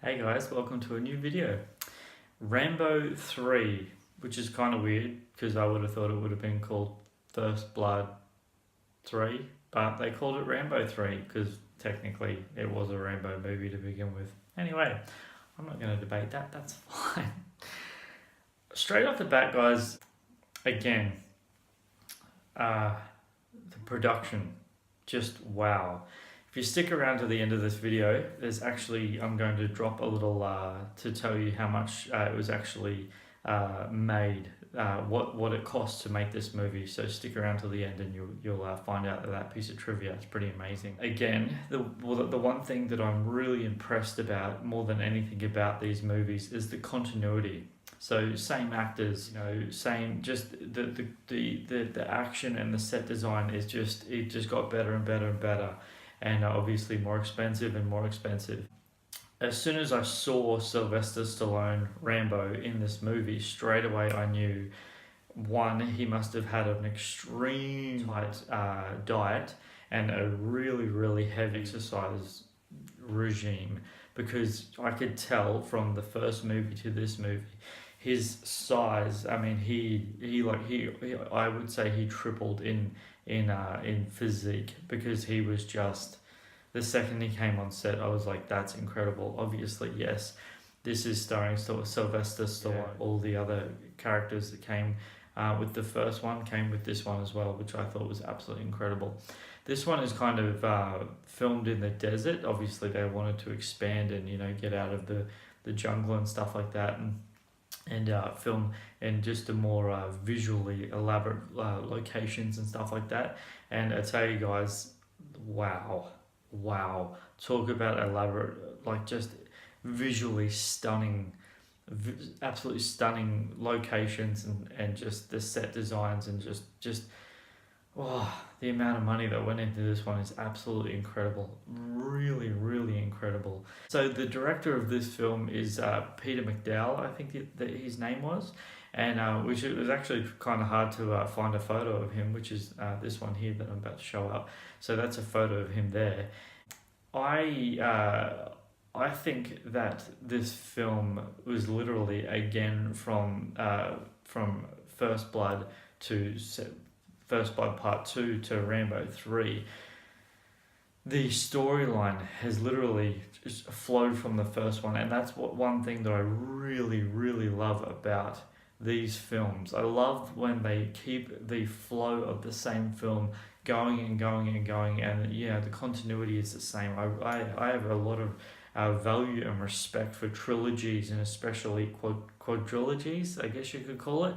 Hey guys, welcome to a new video. Rambo 3, which is kind of weird because I would have thought it would have been called First Blood 3, but they called it Rambo 3 because technically it was a Rambo movie to begin with. Anyway, I'm not going to debate that, that's fine. Straight off the bat, guys, again, the production, just wow. If you stick around to the end of this video, I'm going to drop a little to tell you how much it was actually made, what it cost to make this movie. So stick around till the end and you'll find out that piece of trivia. It's pretty amazing. Again, the one thing that I'm really impressed about more than anything about these movies is the continuity. So same actors, same, just the action and the set design it just got better and better and better. And obviously more expensive and more expensive. As soon as I saw Sylvester Stallone Rambo in this movie, straight away I knew, one, he must have had an extreme tight diet and a really, really heavy exercise regime, because I could tell from the first movie to this movie, his size, I mean, I would say he tripled in physique, because he was just, the second he came on set, I was like, that's incredible. Obviously, yes, this is starring Sylvester Stallone. Yeah. All the other characters that came with the first one came with this one as well, which I thought was absolutely incredible. This one is kind of filmed in the desert. Obviously, they wanted to expand and get out of the jungle and stuff like that, and film in just a more visually elaborate locations and stuff like that. And I tell you guys, wow, talk about elaborate, like just visually stunning, absolutely stunning locations, and just the set designs, and just the amount of money that went into this one is absolutely incredible. Really, really incredible. So the director of this film is Peter McDowell, I think that his name was, and which it was actually kind of hard to find a photo of him, which is this one here that I'm about to show up. So that's a photo of him there. I think that this film was literally, again, from First Blood Part 2 to Rambo 3, the storyline has literally just flowed from the first one, and that's one thing that I really, really love about these films. I love when they keep the flow of the same film going and going and going, and the continuity is the same. I have a lot of value and respect for trilogies, and especially quadrilogies, I guess you could call it,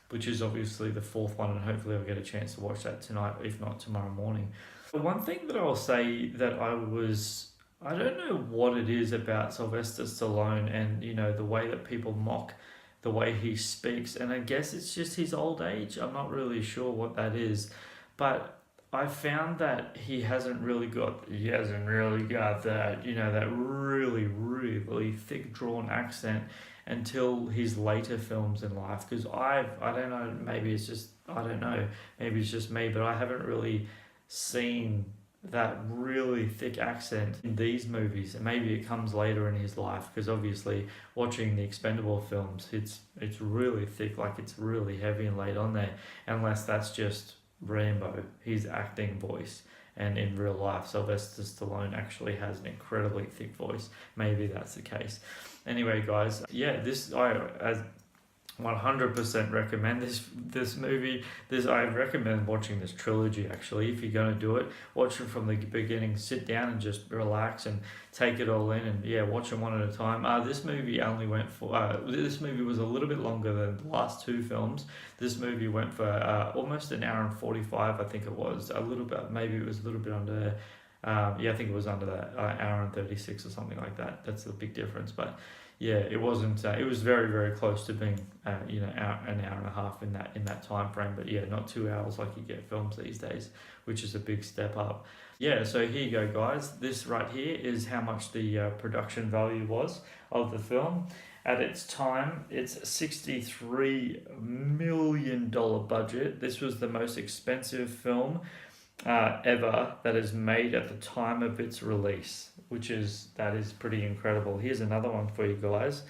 which is obviously the fourth one, and hopefully I'll get a chance to watch that tonight, if not tomorrow morning. The one thing that I'll say that I don't know what it is about Sylvester Stallone and, the way that people mock the way he speaks, and I guess it's just his old age. I'm not really sure what that is, but I found that he hasn't really got that, that really, really thick drawn accent until his later films in life. Because I don't know, maybe it's just me, but I haven't really seen that really thick accent in these movies, and maybe it comes later in his life, because obviously watching the Expendable films, it's really thick, like it's really heavy and laid on there, unless that's just Rambo, his acting voice. And in real life, Sylvester Stallone actually has an incredibly thick voice. Maybe that's the case. Anyway, guys, I 100% recommend this movie. I recommend watching this trilogy, actually. If you're going to do it, watch it from the beginning. Sit down and just relax and take it all in, and watch them one at a time. This movie this movie was a little bit longer than the last two films. This movie went for almost an hour and 45, I think it was. Maybe it was a little bit under. I think it was under that, hour and 36 or something like that. That's the big difference, but it wasn't. It was very, very close to being, an hour and a half in that time frame. But not 2 hours like you get films these days, which is a big step up. So here you go, guys. This right here is how much the production value was of the film. At its time, it's a $63 million budget. This was the most expensive film ever that is made at the time of its release. that is pretty incredible. Here's another one for you guys.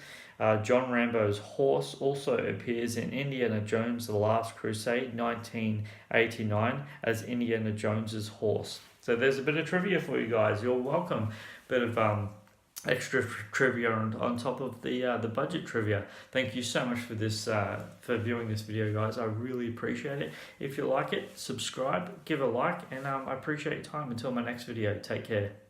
John Rambo's horse also appears in Indiana Jones: The Last Crusade, 1989, as Indiana Jones's horse. So there's a bit of trivia for you guys. You're welcome. Bit of extra trivia on top of the budget trivia. Thank you so much for this for viewing this video, guys. I really appreciate it. If you like it, subscribe, give a like, and I appreciate your time. Until my next video, take care.